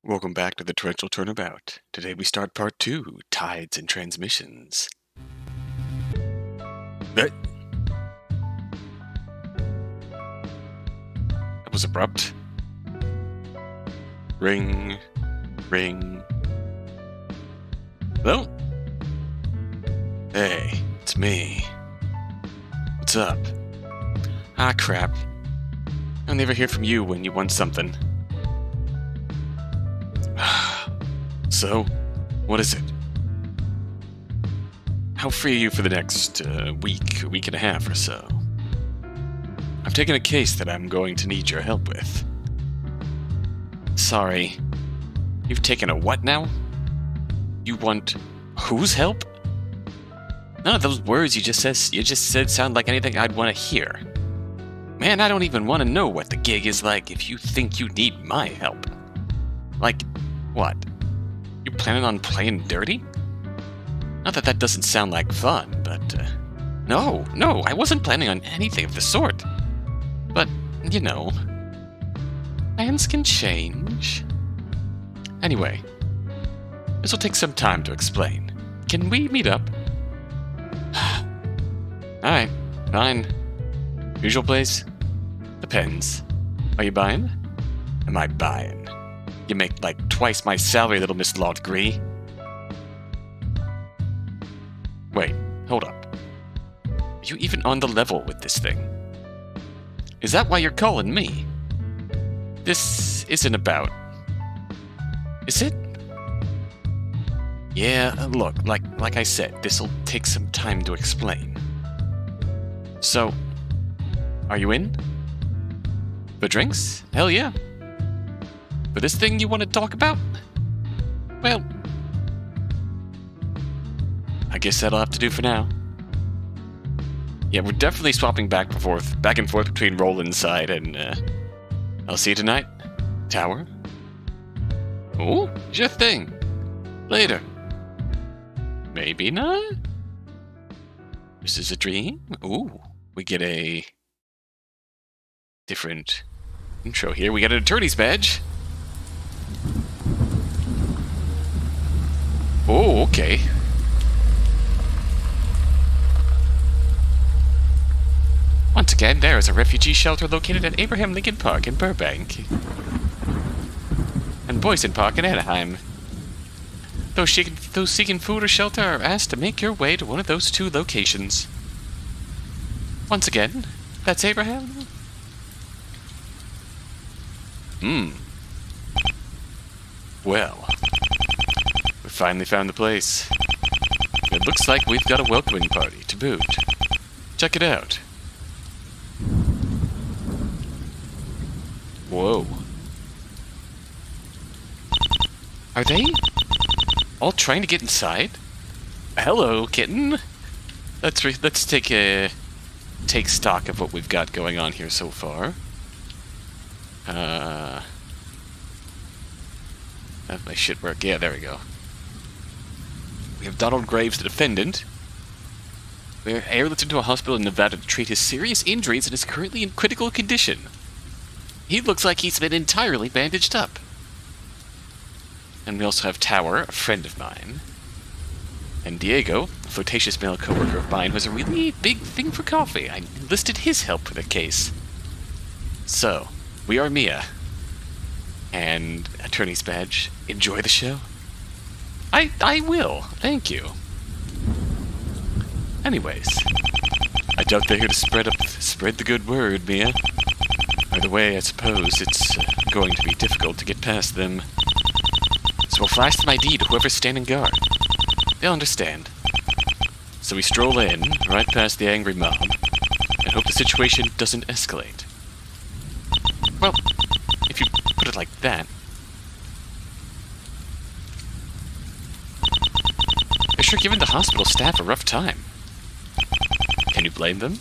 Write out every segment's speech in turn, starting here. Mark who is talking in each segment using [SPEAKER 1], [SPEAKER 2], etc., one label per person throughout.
[SPEAKER 1] Welcome back to the Torrential Turnabout. Today we start part 2, Tides and Transmissions. That was abrupt. Ring. Ring. Hello? Hey, it's me. What's up? Ah, crap. I'll never hear from you when you want something. So, what is it? How free are you for the next week and a half or so? I've taken a case that I'm going to need your help with. Sorry. You've taken a what now? You want whose help? None of those words you just said sound like anything I'd want to hear. Man, I don't even want to know what the gig is like if you think you need my help. Like, what? You planning on playing dirty? Not that that doesn't sound like fun, but, No, I wasn't planning on anything of the sort. But, you know, plans can change. Anyway, this will take some time to explain. Can we meet up? Alright, fine. Usual place? Depends. Are you buying? Am I buying? You make like twice my salary, little Miss Law-Degree. Wait, hold up. Are you even on the level with this thing? Is that why you're calling me? This isn't about... Is it? Yeah, look, like I said, this'll take some time to explain. So, are you in? For drinks? Hell yeah. For this thing you want to talk about? Well, I guess that'll have to do for now. Yeah, we're definitely swapping back and forth between Roland's side and, I'll see you tonight. Tower? Oh, it's your thing. Later. Maybe not? This is a dream? Ooh, we get a different intro here. We get an attorney's badge. Oh, okay. Once again, there is a refugee shelter located at Abraham Lincoln Park in Burbank. And Boyson Park in Anaheim. Those seeking food or shelter are asked to make your way to one of those two locations. Once again, that's Abraham. Well, we finally found the place. It looks like we've got a welcoming party to boot. Check it out. Whoa. Are they all trying to get inside? Hello, kitten. Let's take stock of what we've got going on here so far. That my shit work. Yeah, there we go. We have Donald Graves, the defendant. We're airlifted to a hospital in Nevada to treat his serious injuries and is currently in critical condition. He looks like he's been entirely bandaged up. And we also have Tower, a friend of mine. And Diego, a flirtatious male coworker of mine who has a really big thing for coffee. I enlisted his help for the case. So, we are Mia. And attorney's badge. Enjoy the show? I will. Thank you. Anyways, I doubt they're here to spread the good word, Mia. Either way, I suppose it's going to be difficult to get past them. So we'll flash some ID to whoever's standing guard. They'll understand. So we stroll in, right past the angry mob, and hope the situation doesn't escalate. Well, if you put it like that. They're sure giving the hospital staff a rough time. Can you blame them?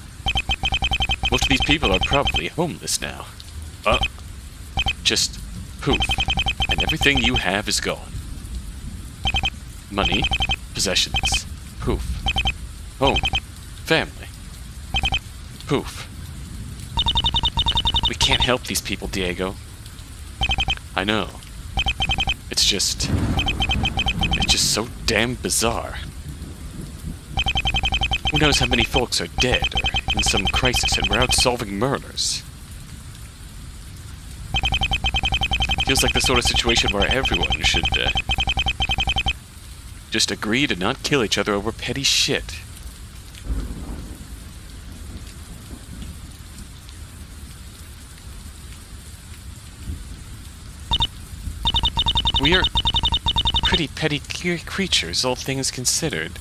[SPEAKER 1] Most of these people are probably homeless now. Just poof, and everything you have is gone. Money, possessions, poof. Home, family, poof. We can't help these people, Diego. I know. It's just so damn bizarre. Who knows how many folks are dead or in some crisis and we're out solving murders. Feels like the sort of situation where everyone should just agree to not kill each other over petty shit. We are pretty petty creatures, all things considered.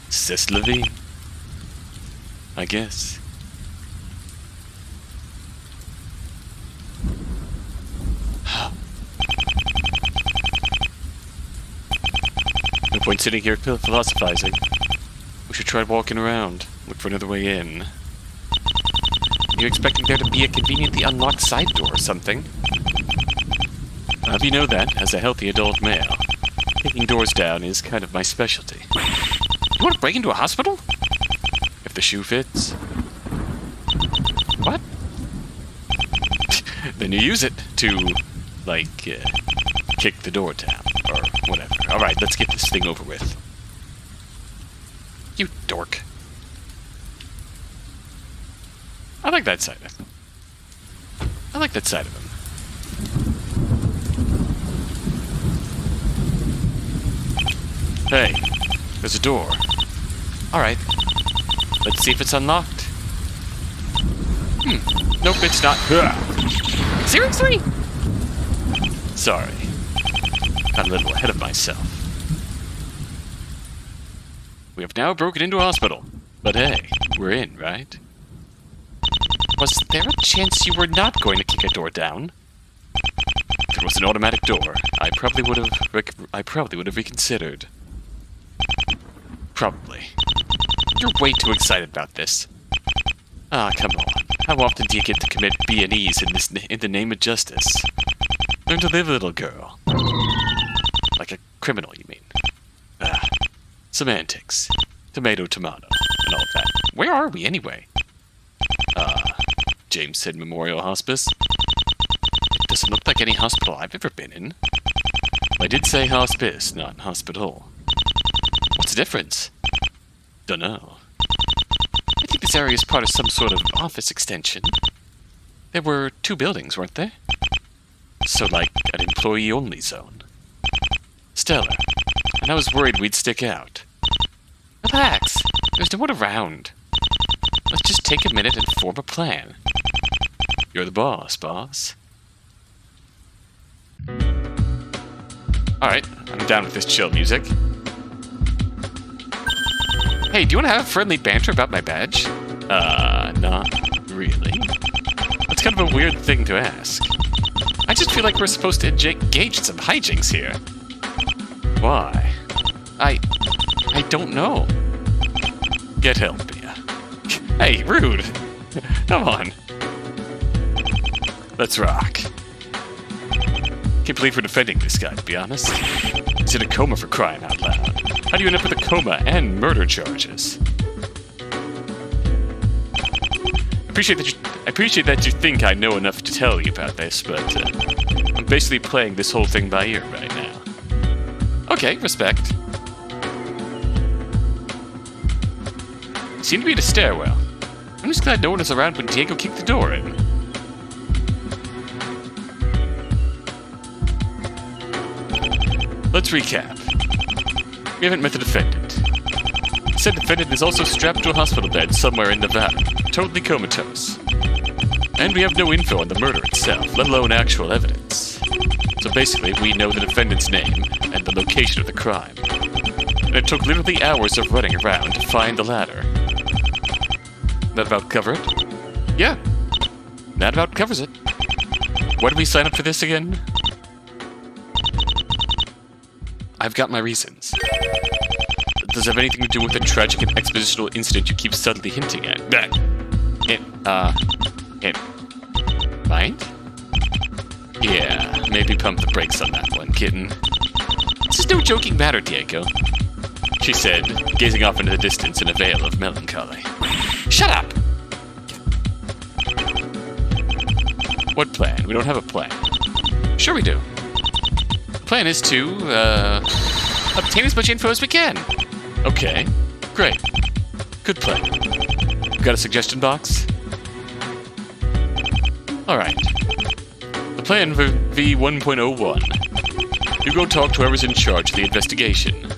[SPEAKER 1] C'est la vie, I guess. No point sitting here philosophizing. We should try walking around, look for another way in. You're expecting there to be a conveniently unlocked side door or something? You know that, as a healthy adult male, kicking doors down is kind of my specialty. You want to break into a hospital? If the shoe fits. What? Then you use it to, like, kick the door down, or whatever. Alright, let's get this thing over with. You dork. I like that side of him. I like that side of him. Hey, there's a door. Alright. Let's see if it's unlocked. Nope, it's not. Seriously? Sorry. Got a little ahead of myself. We have now broken into a hospital. But hey, we're in, right? Was there a chance you were not going to kick a door down? If it was an automatic door, I probably would have reconsidered. Probably. You're way too excited about this. Ah, come on. How often do you get to commit B&Es in the name of justice? Learn to live, little girl. Like a criminal, you mean? Semantics. Tomato, tomato, and all that. Where are we, anyway? Jameson Memorial Hospice. It doesn't look like any hospital I've ever been in. I did say hospice, not hospital. What's the difference? Dunno. I think this area is part of some sort of office extension. There were 2 buildings, weren't there? So, like, an employee-only zone. Stellar. And I was worried we'd stick out. Relax. There's no one around. Let's just take a minute and form a plan. You're the boss, boss. Alright, I'm down with this chill music. Hey, do you want to have friendly banter about my badge? Not really. That's kind of a weird thing to ask. I just feel like we're supposed to engage in some hijinks here. Why? I don't know. Get help, yeah. Hey, rude! Come on. Let's rock. Can't believe we're defending this guy, to be honest. He's in a coma for crying out loud. How do you end up with a coma and murder charges? I appreciate that you think I know enough to tell you about this, but I'm basically playing this whole thing by ear right now. Okay, respect. Seem to be in a stairwell. I'm just glad no one was around when Diego kicked the door in. Let's recap. We haven't met the defendant. Said defendant is also strapped to a hospital bed somewhere in Nevada, totally comatose. And we have no info on the murder itself, let alone actual evidence. So basically, we know the defendant's name and the location of the crime. And it took literally hours of running around to find the ladder. That about cover it? Yeah, that about covers it. Why did we sign up for this again? I've got my reasons. Does it have anything to do with the tragic and expositional incident you keep subtly hinting at? It might? Yeah, maybe pump the brakes on that one, kitten. This is no joking matter, Diego, she said, gazing off into the distance in a veil of melancholy. Shut up! What plan? We don't have a plan. Sure we do. The plan is to, obtain as much info as we can. Okay. Great. Good plan. Got a suggestion box? Alright. The plan for V1.01. You go talk to whoever's in charge of the investigation.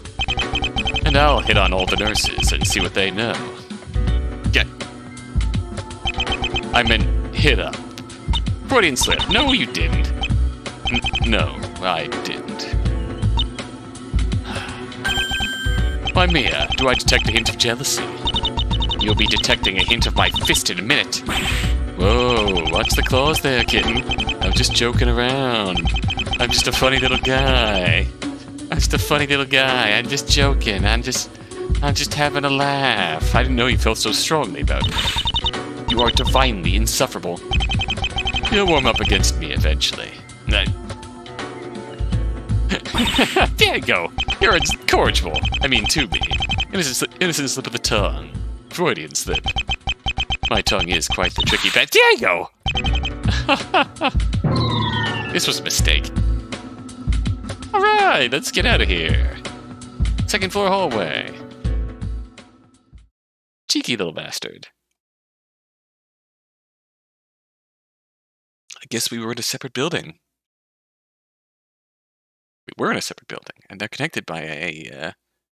[SPEAKER 1] And I'll hit on all the nurses and see what they know. Yeah. I meant hit up. Freudian slip. No, you didn't. No, I didn't. Why, Mia, do I detect a hint of jealousy? You'll be detecting a hint of my fist in a minute. Whoa, watch the claws there, kitten. I'm just joking around. I'm just a funny little guy. I'm just a funny little guy. I'm just joking. I'm just having a laugh. I didn't know you felt so strongly about me. You are divinely insufferable. You'll warm up against me eventually. There you go. You're incorrigible. I mean, to me. Innocent slip of the tongue. Freudian slip. My tongue is quite the tricky bit. There you go! This was a mistake. Alright, let's get out of here. Second floor hallway. Cheeky little bastard. I guess we were in a separate building. We were in a separate building, and they're connected by a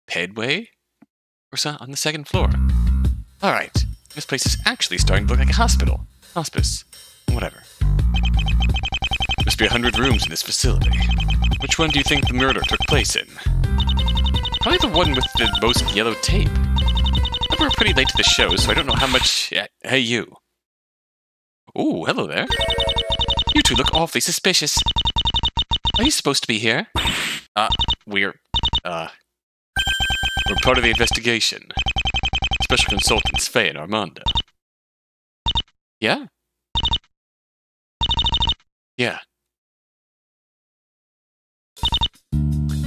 [SPEAKER 1] pedway or something on the second floor. Alright, this place is actually starting to look like a hospital. Hospice. Whatever. Must be 100 rooms in this facility. Which one do you think the murder took place in? Probably the one with the most yellow tape. But we're pretty late to the show, so I don't know how much... Hey, you. Ooh, hello there. You two look awfully suspicious. Are you supposed to be here? We're part of the investigation. Special consultants Faye and Armando. Yeah? Yeah.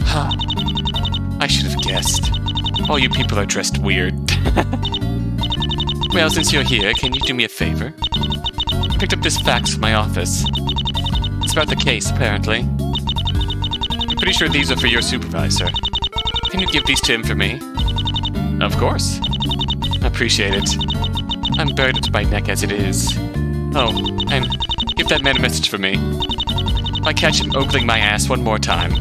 [SPEAKER 1] Huh. I should have guessed. All you people are dressed weird. Well, since you're here, can you do me a favor? I picked up this fax from my office. It's about the case, apparently. I'm pretty sure these are for your supervisor. Can you give these to him for me? Of course. I appreciate it. I'm buried up to my neck as it is. Oh, and give that man a message for me. If I catch him ogling my ass one more time,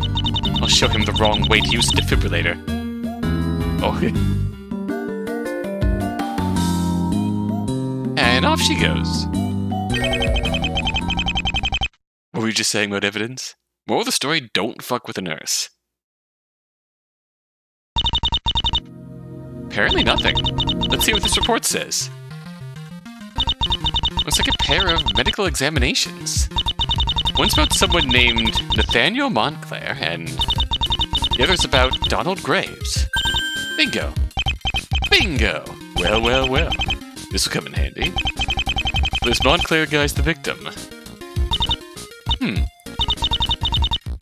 [SPEAKER 1] I'll show him the wrong way to use a defibrillator. Oh. And off she goes. What were you just saying about evidence? Moral of the story, don't fuck with a nurse. Apparently nothing. Let's see what this report says. Looks like a pair of medical examinations. One's about someone named Nathaniel Montclair, and the other's about Donald Graves. Bingo. Bingo! Well, well, well. This'll come in handy. This Montclair guy's the victim.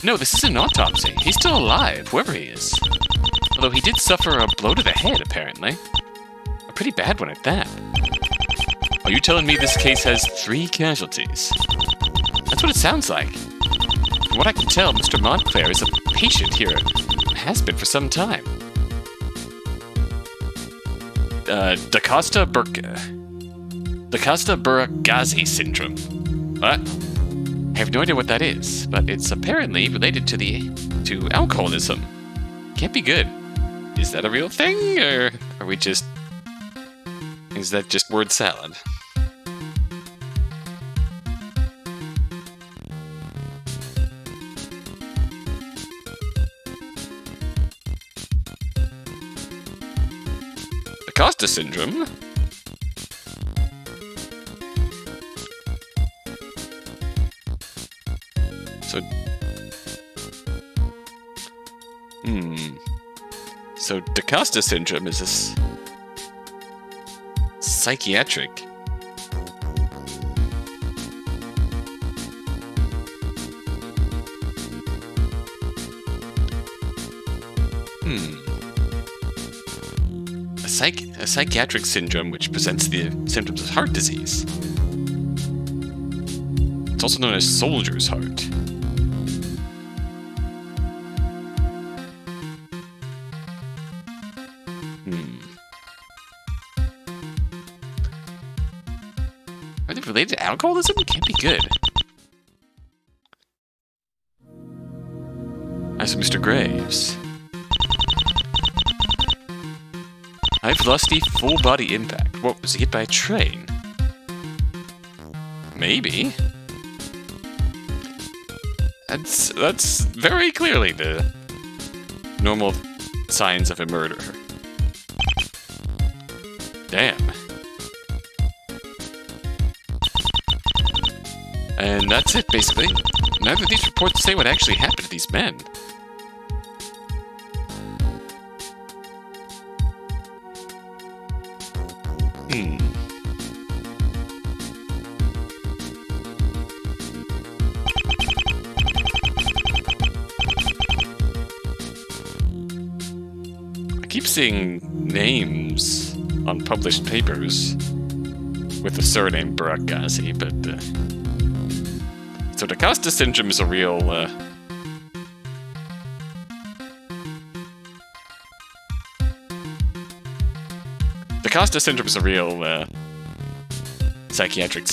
[SPEAKER 1] No, this is an autopsy. He's still alive, whoever he is. Although he did suffer a blow to the head, apparently. A pretty bad one at that. Are you telling me this case has 3 casualties? That's what it sounds like. From what I can tell, Mr. Montclair is a patient here. Has been for some time. Da Costa Burgazzi syndrome. What? I have no idea what that is, but it's apparently related to alcoholism. Can't be good. Is that a real thing, or are we just... Is that just word salad? Da Costa syndrome? So Da Costa syndrome is this psychiatric. A psychiatric syndrome which presents the symptoms of heart disease. It's also known as soldier's heart. Are they related to alcoholism? Can't be good. I said Mr. Graves. High velocity, full body impact. What, was he hit by a train? Maybe. That's very clearly the normal signs of a murderer. Damn. And that's it, basically. Neither of these reports say what actually happened to these men. I keep seeing names on published papers with the surname Barakazi, but so the Costa syndrome is a real psychiatric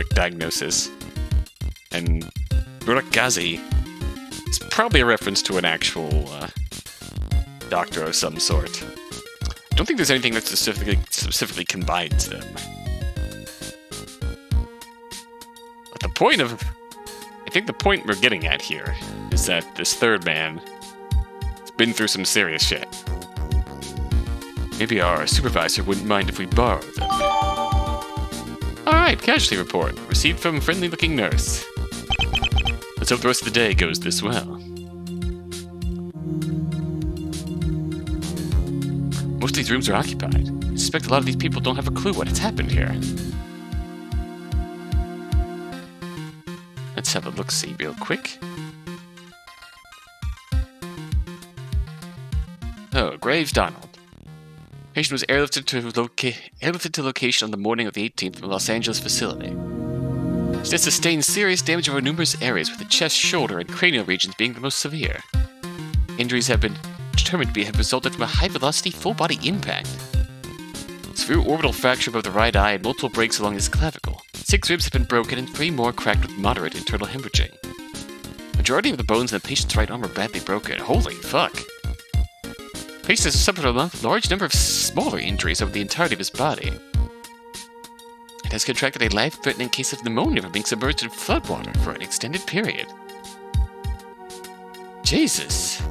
[SPEAKER 1] diagnosis, and Barakazi is probably a reference to an actual doctor of some sort. I don't think there's anything that specifically combines them. But I think the point we're getting at here is that this third man has been through some serious shit. Maybe our supervisor wouldn't mind if we borrow them. Alright, casualty report. Received from friendly-looking nurse. Let's hope the rest of the day goes this well. Most of these rooms are occupied. I suspect a lot of these people don't have a clue what has happened here. Let's have a look-see real quick. Oh, Graves Donald. Patient was airlifted to location on the morning of the 18th from the Los Angeles facility. She has sustained serious damage over numerous areas, with the chest, shoulder, and cranial regions being the most severe. Injuries have been determined to have resulted from a high-velocity, full-body impact. Severe orbital fracture above the right eye and multiple breaks along his clavicle. 6 ribs have been broken and 3 more cracked with moderate internal hemorrhaging. Majority of the bones in the patient's right arm are badly broken. Holy fuck! The patient has suffered a large number of smaller injuries over the entirety of his body. It has contracted a life-threatening case of pneumonia from being submerged in floodwater for an extended period. Jesus!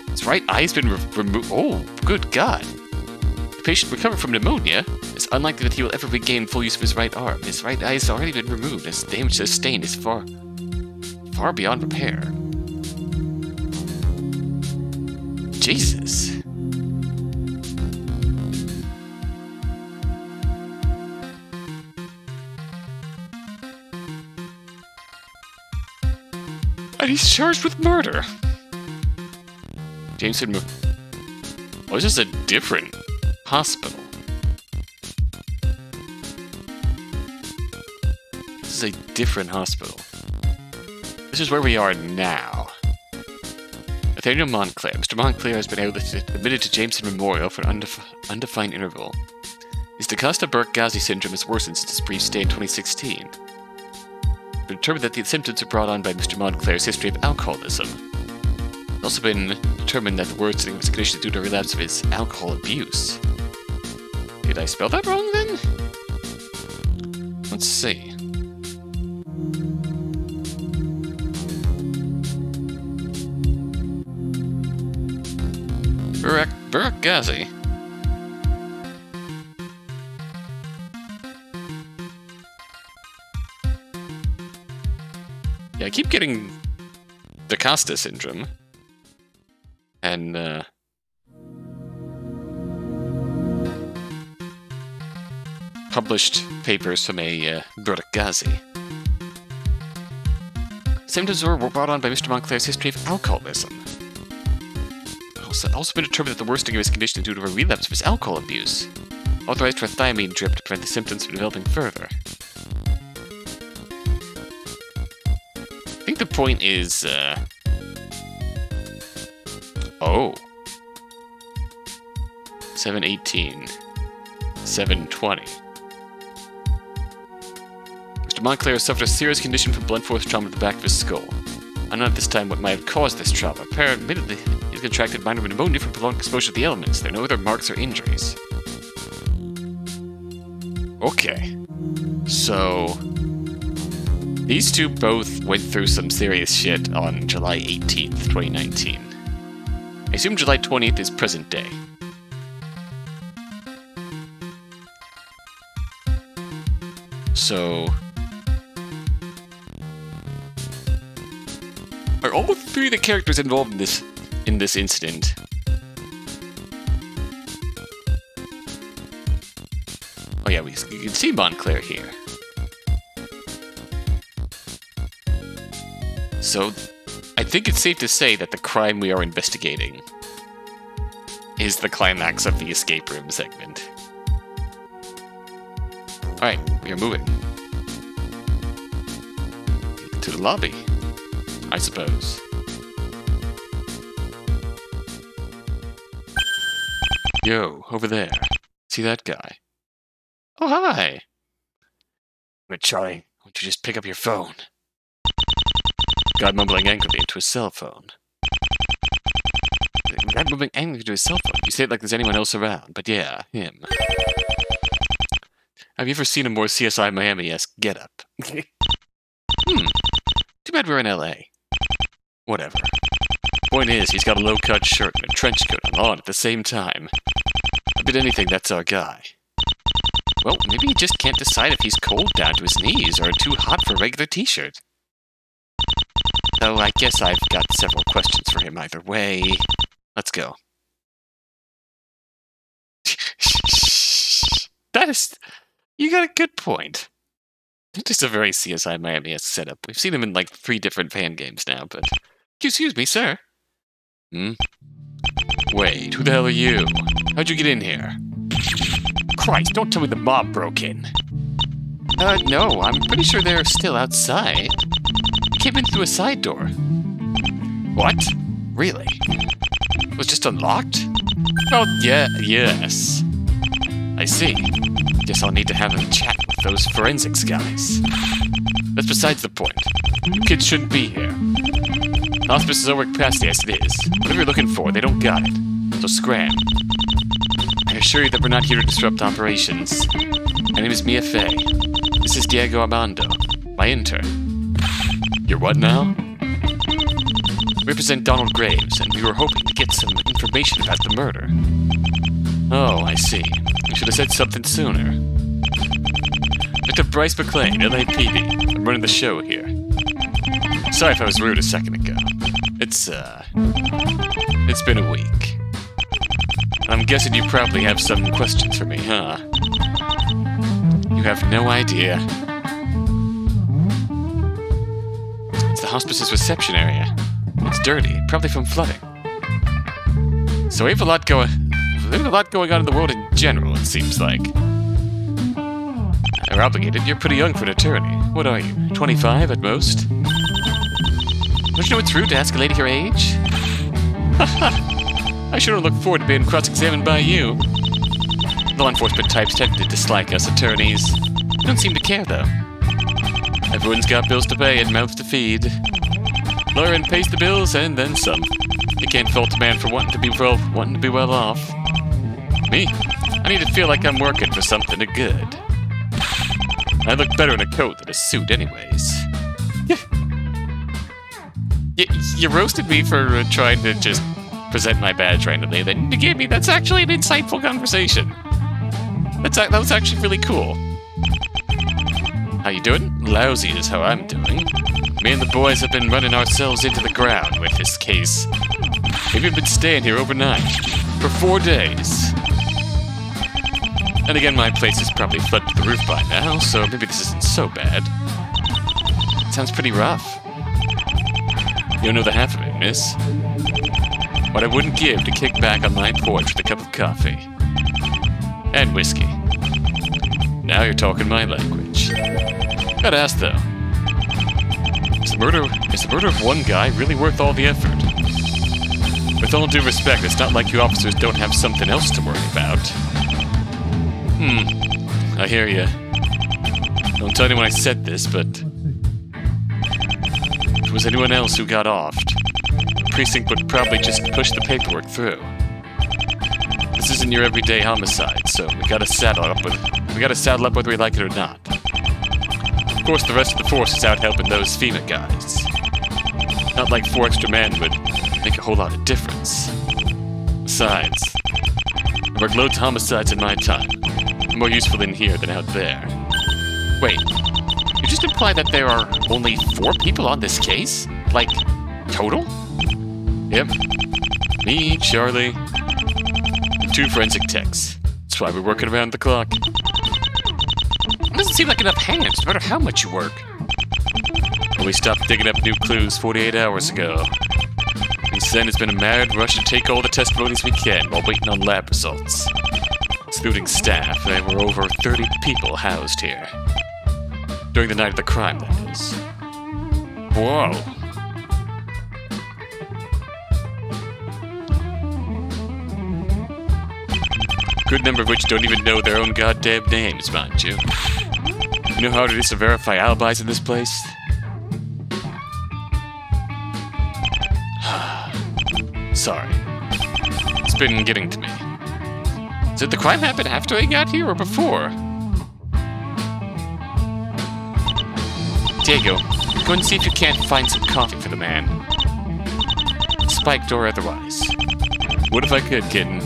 [SPEAKER 1] His right eye's been removed. Oh, good God! The patient recovered from pneumonia. It's unlikely that he will ever regain full use of his right arm. His right eye has already been removed, as damage sustained is far beyond repair. Jesus. And he's charged with murder. Jameson. Oh, this is a different hospital. This is a different hospital. This is where we are now. Nathaniel Montclair. Mr. Montclair has been admitted to Jameson Memorial for an undefined interval. His DaCosta-Burke-Ghazi syndrome has worsened since his brief stay in 2016. It has been determined that the symptoms are brought on by Mr. Montclair's history of alcoholism. It has also been determined that the worsening of his condition is due to a relapse of his alcohol abuse. Did I spell that wrong then? Let's see. Burke-Ghazi. Yeah, I keep getting DaCosta syndrome. And, published papers from a Burke-Ghazi. Symptoms were brought on by Mr. Montclair's history of alcoholism. Also been determined that the worsening of his condition is due to a relapse of his alcohol abuse. Authorized for a thiamine drip to prevent the symptoms from developing further. think the point is, oh. 718. 720. Mr. Montclair suffered a serious condition from blunt force trauma to the back of his skull. I know at this time what might have caused this trauma. Admittedly, he's contracted minor pneumonia from prolonged exposure to the elements. There are no other marks or injuries. Okay. So, these two both went through some serious shit on July 18th, 2019. I assume July 20th is present day. So, are all three of the characters involved in this incident? Oh yeah, you can see Montclair here. So, I think it's safe to say that the crime we are investigating is the climax of the escape room segment. Alright, we are moving. To the lobby, I suppose. Yo, over there. See that guy? Oh, hi! But Charlie, why don't you just pick up your phone? Guy mumbling angrily into his cell phone. Guy mumbling angrily into his cell phone? You say it like there's anyone else around, but yeah, him. Have you ever seen a more CSI Miami-esque get-up? Too bad we're in LA. Whatever. Point is, he's got a low-cut shirt and a trench coat on at the same time. I bet anything that's our guy. Well, maybe he just can't decide if he's cold down to his knees or too hot for a regular t-shirt. So I guess I've got several questions for him either way. Let's go. That is... You got a good point. Just a very CSI Miami-esque setup. We've seen him in like 3 different fan games now, but... Excuse me, sir. Wait, who the hell are you? How'd you get in here? Christ, don't tell me the mob broke in. No, I'm pretty sure they're still outside. We came in through a side door. What? Really? It was just unlocked? Oh, yeah, yes. I see. Guess I'll need to have a chat with those forensics guys. That's besides the point. Kids shouldn't be here. The hospice is over capacity as it is. Whatever you're looking for, they don't got it. So scram. I assure you that we're not here to disrupt operations. My name is Mia Fey. This is Diego Armando, my intern. You're what now? We represent Donald Graves, and we were hoping to get some information about the murder. Oh, I see. You should have said something sooner. Mr. Bryce McLean, LAPD. I'm running the show here. Sorry if I was rude a second ago. It's been a week. I'm guessing you probably have some questions for me, huh? You have no idea. It's the hospice's reception area. It's dirty, probably from flooding. So we have a lot going on in the world in general, it seems like. You're obligated. You're pretty young for an attorney. What are you, 25 at most? Don't you know it's rude to ask a lady her age? I sure don't look forward to being cross-examined by you. Law enforcement types tend to dislike us attorneys. They don't seem to care, though. Everyone's got bills to pay and mouths to feed. Lawyer and pays the bills and then some. You can't fault a man for wanting to be well off. Me? I need to feel like I'm working for something good. I look better in a coat than a suit anyways. You roasted me for trying to just present my badge randomly, then you gave me... That's actually an insightful conversation. That was actually really cool. How you doing? Lousy is how I'm doing. Me and the boys have been running ourselves into the ground with this case. We've been staying here overnight. For 4 days. And again, my place is probably flooded to the roof by now, so maybe this isn't so bad. Sounds pretty rough. You don't know the half of it, miss. What I wouldn't give to kick back on my porch with a cup of coffee. And whiskey. Now you're talking my language. Gotta ask, though. Is the murder of one guy really worth all the effort? With all due respect, it's not like you officers don't have something else to worry about. I hear ya. Don't tell anyone I said this, but if it was anyone else who got offed, the precinct would probably just push the paperwork through. This isn't your everyday homicide, so we gotta saddle up whether we like it or not. Of course, the rest of the force is out helping those FEMA guys. Not like 4 extra men would make a whole lot of difference. Besides, I've worked loads of homicides in my time. More useful in here than out there. Wait, you just implied that there are only 4 people on this case? Like, total? Yep. Me, Charlie, and 2 forensic techs. That's why we're working around the clock. It doesn't seem like enough hands, no matter how much you work. Well, we stopped digging up new clues 48 hours ago. Since then, it's been a mad rush to take all the testimonies we can while waiting on lab results. Excluding staff, there were over 30 people housed here. During the night of the crime, that is. Whoa. Good number of which don't even know their own goddamn names, mind you. You know how hard it is to verify alibis in this place? Sorry. It's been getting to me. Did the crime happen after I got here or before? Diego, go and see if you can't find some coffee for the man. Spiked or otherwise. What if I could, kitten?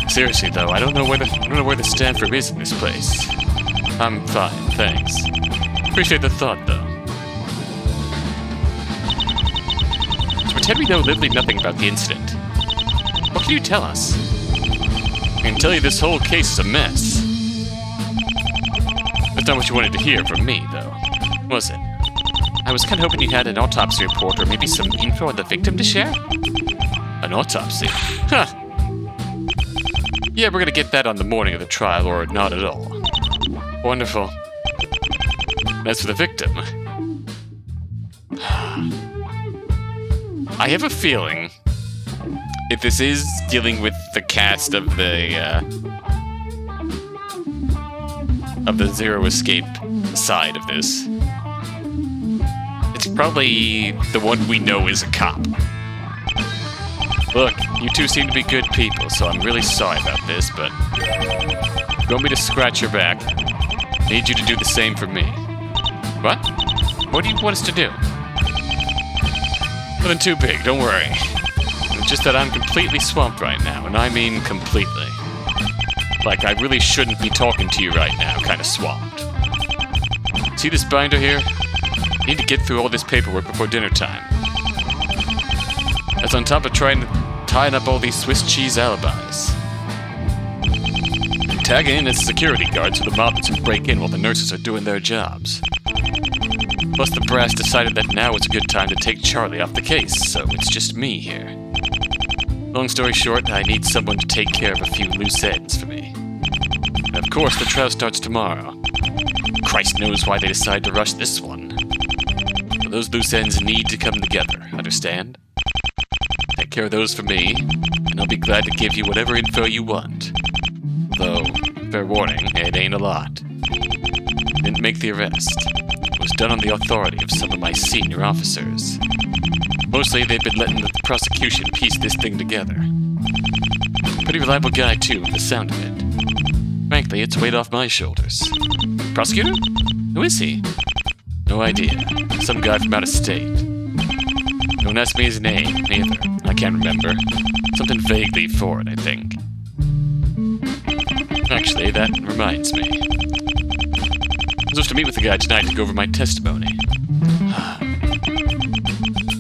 [SPEAKER 1] Seriously though, I don't know where the staff room is in this place. I'm fine, thanks. Appreciate the thought though. So pretend we know literally nothing about the incident. What can you tell us? I can tell you this whole case is a mess. That's not what you wanted to hear from me, though, was it? I was kind of hoping you had an autopsy report or maybe some info on the victim to share? An autopsy? Huh. Yeah, we're gonna get that on the morning of the trial, or not at all. Wonderful. As for the victim... I have a feeling... if this is dealing with the cast of the Zero Escape side of this, it's probably the one we know is a cop. Look, you two seem to be good people, so I'm really sorry about this, but if you want me to scratch your back, I need you to do the same for me. What? What do you want us to do? Nothing too big, don't worry. Just that I'm completely swamped right now, and I mean completely. Like, I really shouldn't be talking to you right now, kind of swamped. See this binder here? I need to get through all this paperwork before dinner time. That's on top of trying to tie up all these Swiss cheese alibis. Tagging in as security guard so the mob doesn't break in while the nurses are doing their jobs. Plus the brass decided that now is a good time to take Charlie off the case, so it's just me here. Long story short, I need someone to take care of a few loose ends for me. And of course, the trial starts tomorrow. Christ knows why they decided to rush this one. But those loose ends need to come together, understand? Take care of those for me, and I'll be glad to give you whatever info you want. Though, fair warning, it ain't a lot. Didn't make the arrest. It was done on the authority of some of my senior officers. Mostly, they've been letting the prosecution piece this thing together. Pretty reliable guy, too, from the sound of it. Frankly, it's weight off my shoulders. Prosecutor? Who is he? No idea. Some guy from out of state. Don't ask me his name, either. I can't remember. Something vaguely foreign, I think. Actually, that reminds me. I'm supposed to meet with the guy tonight to go over my testimony.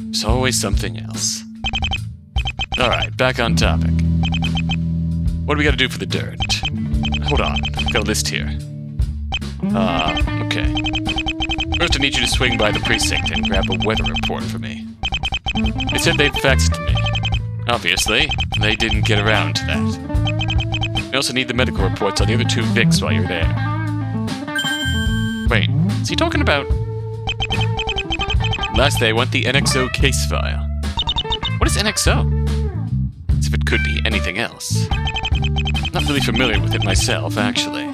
[SPEAKER 1] There's always something else. Alright, back on topic. What do we gotta do for the dirt? Hold on, got a list here. Okay. First I need you to swing by the precinct and grab a weather report for me. They said they'd fax it to me. Obviously, they didn't get around to that. I also need the medical reports on the other 2 Vics while you're there. Wait, is he talking about... Lastly, I want the NXO case file. What is NXO? As if it could be anything else. Not really familiar with it myself, actually.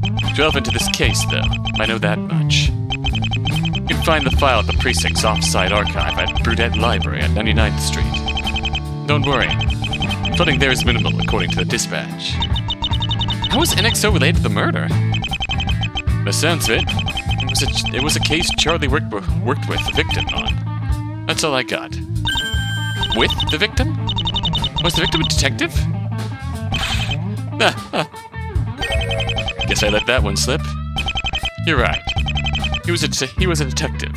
[SPEAKER 1] It's relevant to this case, though. I know that much. You can find the file at the precinct's off-site archive at Brudette Library at 99th Street. Don't worry. Flooding there is minimal, according to the dispatch. How is NXO related to the murder? The sounds of it, it was a case Charlie worked with the victim on. That's all I got. With the victim? Was the victim a detective? Guess I let that one slip. You're right. He was a detective.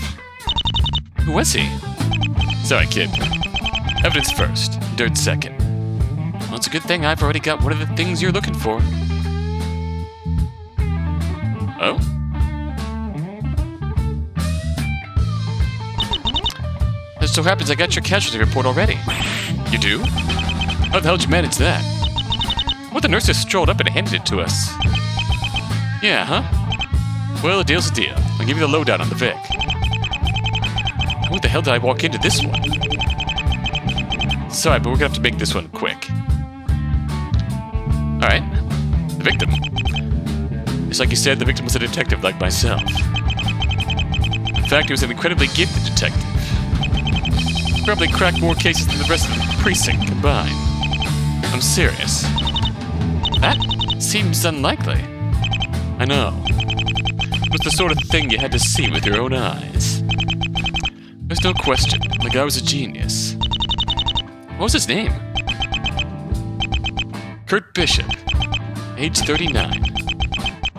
[SPEAKER 1] Who was he? Sorry, kid. Evidence first, dirt second. Well, it's a good thing I've already got one of the things you're looking for. Oh? It so happens I got your casualty report already. You do? How the hell did you manage that? Well, the nurse just strolled up and handed it to us. Yeah, huh? Well, a deal's a deal. I'll give you the lowdown on the Vic. How the hell did I walk into this one? Sorry, but we're gonna have to make this one quick. Alright. The victim. Just like you said, the victim was a detective like myself. In fact, he was an incredibly gifted detective. Probably cracked more cases than the rest of the precinct combined. I'm serious. That seems unlikely. I know. It was the sort of thing you had to see with your own eyes. There's no question, the guy was a genius. What was his name? Kurt Bishop, age 39.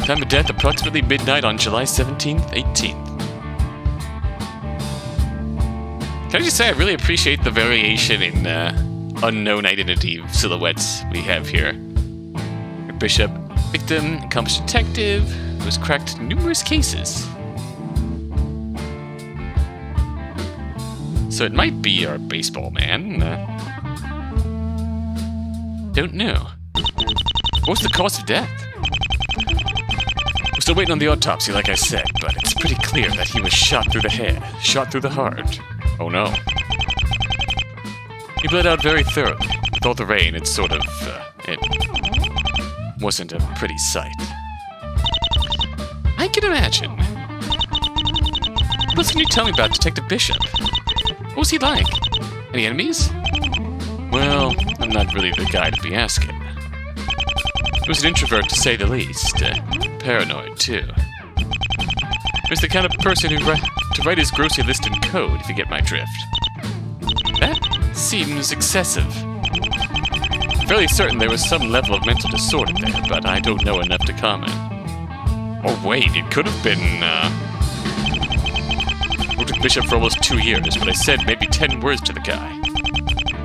[SPEAKER 1] Time of death approximately midnight on July 17th, 18th. Can I just say I really appreciate the variation in unknown identity silhouettes we have here. Kurt Bishop, victim, accomplished detective, who has cracked numerous cases. So it might be our baseball man. Don't know. What's the cause of death? We're still waiting on the autopsy, like I said, but it's pretty clear that he was shot through the head, shot through the heart. Oh no. He bled out very thoroughly. With all the rain, it's sort of, it wasn't a pretty sight. I can imagine. What can you tell me about Detective Bishop? What was he like? Any enemies? Well, I'm not really the guy to be asking. He was an introvert, to say the least. Paranoid, too. He was the kind of person who to write his grocery list in code, if you get my drift. That seems excessive. I'm fairly certain there was some level of mental disorder there, but I don't know enough to comment. Oh wait, it could have been, worked with Bishop for almost 2 years, but I said maybe 10 words to the guy.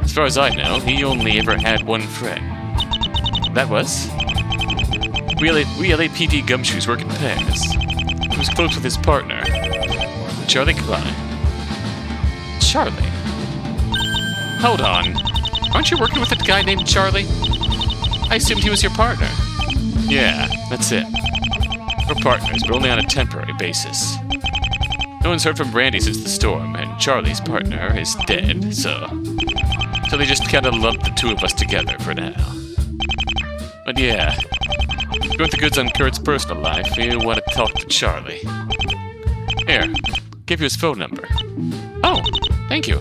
[SPEAKER 1] As far as I know, he only ever had one friend. That was? We LAPD gumshoes work in pairs. He was close with his partner, Charlie Klein. Charlie? Hold on. Aren't you working with a guy named Charlie? I assumed he was your partner. Yeah, that's it. We're partners, but only on a temporary basis. No one's heard from Randy since the storm, and Charlie's partner is dead, so they just kind of lumped the two of us together for now. But yeah, if you want the goods on Kurt's personal life, you want to talk to Charlie. Here, give you his phone number. Oh, thank you.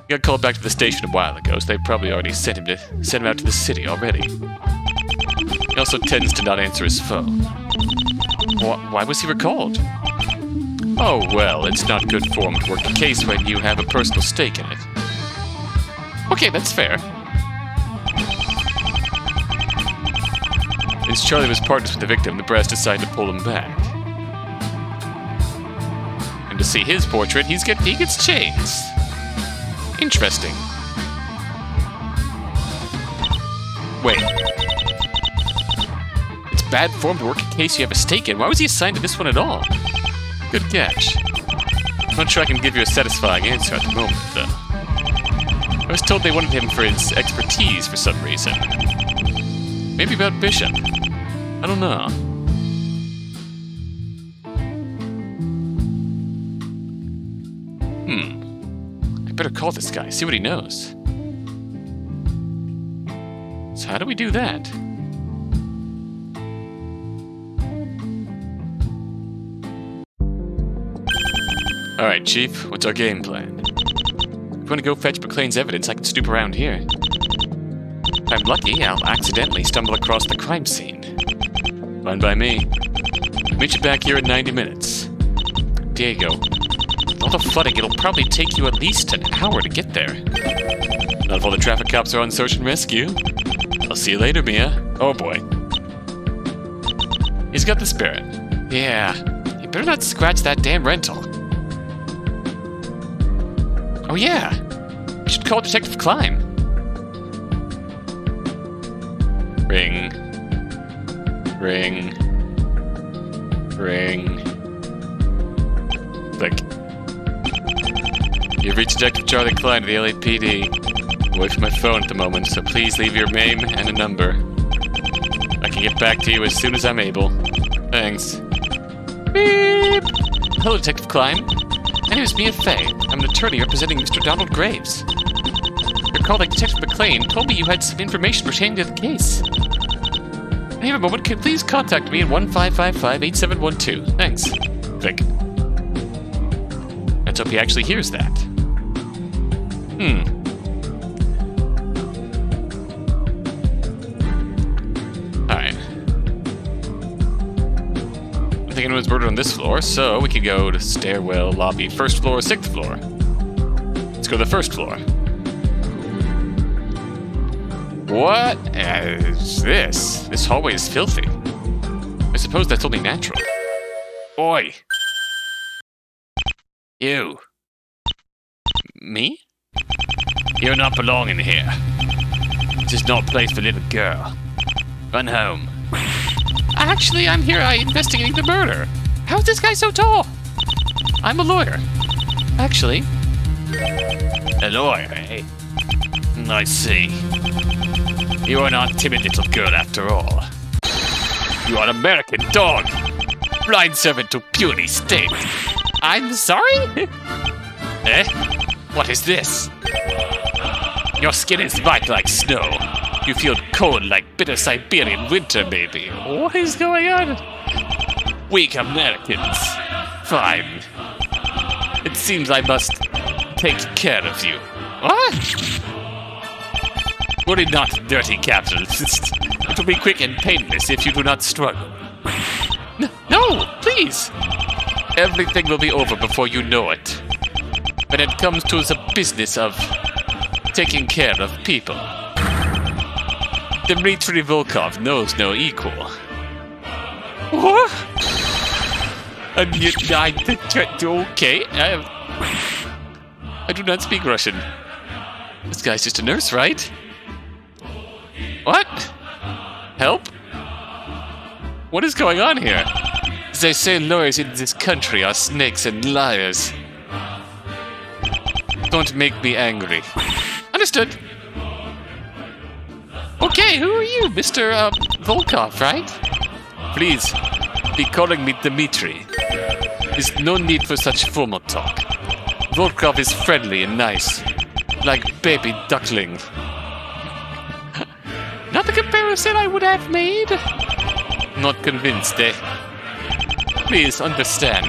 [SPEAKER 1] He got called back to the station a while ago, so they probably already sent him out to the city already. He also tends to not answer his phone. Why was he recalled? Oh, well, it's not good form to work a case when you have a personal stake in it. Okay, that's fair. Since Charlie was partners with the victim, the brass decided to pull him back. And to see his portrait, he gets chased. Interesting. Wait. It's bad form to work a case you have a stake in. Why was he assigned to this one at all? Good catch. I'm not sure I can give you a satisfying answer at the moment, though. I was told they wanted him for his expertise for some reason. Maybe about Bishop. I don't know. I better call this guy, see what he knows. So how do we do that? Alright, Chief, what's our game plan? If you want to go fetch McLean's evidence, I can snoop around here. If I'm lucky, I'll accidentally stumble across the crime scene. Fine by me. Meet you back here in 90 minutes. Diego. With all the flooding, it'll probably take you at least an hour to get there. Not if all the traffic cops are on search and rescue. I'll see you later, Mia. Oh boy. He's got the spirit. Yeah. You better not scratch that damn rental. Oh yeah. You should call Detective Klein. Ring. Ring. Ring. Click. You've reached Detective Charlie Klein of the LAPD. Away from my phone at the moment, so please leave your name and a number. I can get back to you as soon as I'm able. Thanks. Beep! Hello, Detective Klein. My name is Mia Fey. I'm an attorney representing Mr. Donald Graves. Your colleague, Detective McLean, told me you had some information pertaining to the case. I have a moment. Can you please contact me at 1555-8712? Thanks. Click. Let's hope he actually hears that. Alright. I don't think anyone's murdered on this floor, so we can go to stairwell, lobby, first floor, sixth floor. Let's go to the first floor. What is this? This hallway is filthy. I suppose that's only natural. Oi! You. Me? You not belong in here. This is not a place for little girl. Run home. Actually, I'm here investigating the murder. How is this guy so tall? I'm a lawyer. Actually. A lawyer, eh? I see. You are not a timid little girl after all. You are an American dog. Blind servant to puny state. I'm sorry? Eh? What is this? Your skin is white like snow. You feel cold like bitter Siberian winter, maybe. What is going on? Weak Americans. Fine. It seems I must take care of you. What? Worry not, dirty capitalist. It will be quick and painless if you do not struggle. No, please! Everything will be over before you know it. When it comes to the business of taking care of people. Dmitry Volkov knows no equal. What? And yet, okay. I do not speak Russian. This guy's just a nurse, right? What? Help? What is going on here? They say lawyers in this country are snakes and liars. Don't make me angry. Understood. Okay, who are you? Mr. Volkov, right? Please, be calling me Dmitry. There's no need for such formal talk. Volkov is friendly and nice. Like baby duckling. Not the comparison I would have made. Not convinced, eh? Please understand,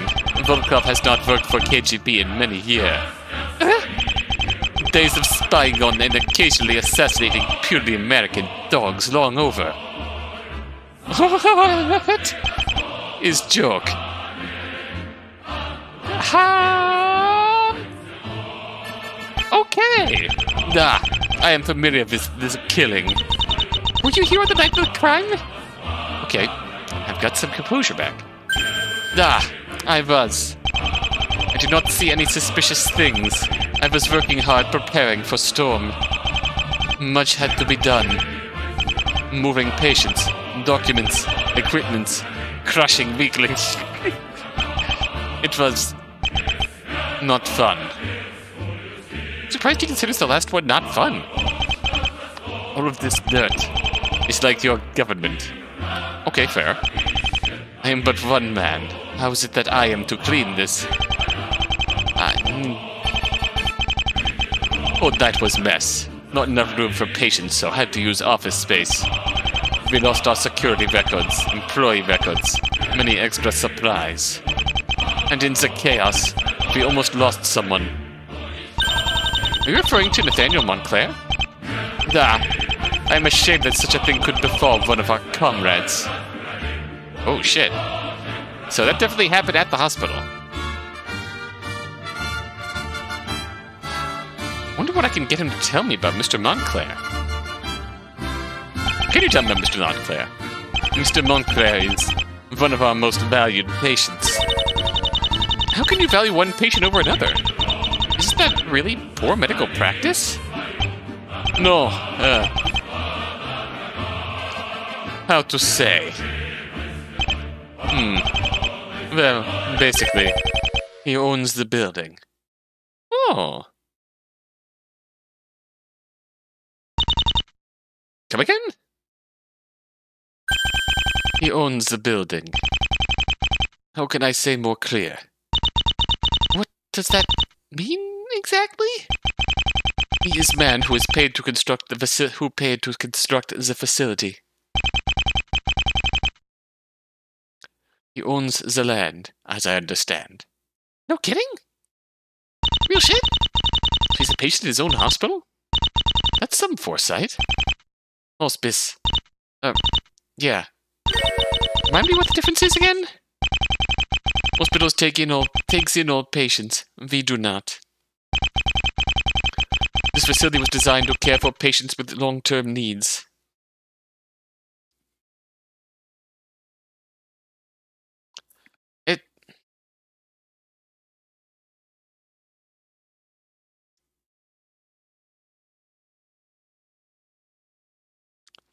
[SPEAKER 1] Volkov has not worked for KGB in many years. Days of spying on and occasionally assassinating purely American dogs long over. What? Is joke. Ha! Okay. I am familiar with this killing. Were you here on the night of the crime? Okay, I've got some composure back. I was. I did not see any suspicious things. I was working hard preparing for storm. Much had to be done. Moving patients, documents, equipment, crushing weaklings. It was not fun. Surprised you consider the last one not fun. All of this dirt is like your government. Okay, fair. I am but one man. How is it that I am to clean this? Oh, that was mess. Not enough room for patients, so had to use office space. We lost our security records, employee records, many extra supplies. And in the chaos, we almost lost someone. Are you referring to Nathaniel Montclair? I am ashamed that such a thing could befall one of our comrades. Oh shit. So that definitely happened at the hospital. Wonder what I can get him to tell me about Mr. Montclair. Can you tell me about Mr. Montclair? Mr. Montclair is one of our most valued patients. How can you value one patient over another? Isn't that really poor medical practice? No, how to say? Well, basically, he owns the building. Oh. Come again? He owns the building. How can I say more clear? What does that mean exactly? He is man who is paid to construct the facility. He owns the land, as I understand. No kidding? Real shit? He's a patient in his own hospital? That's some foresight. Hospice. Yeah. Remind me what the difference is again? Hospitals takes in all patients. We do not. This facility was designed to care for patients with long-term needs.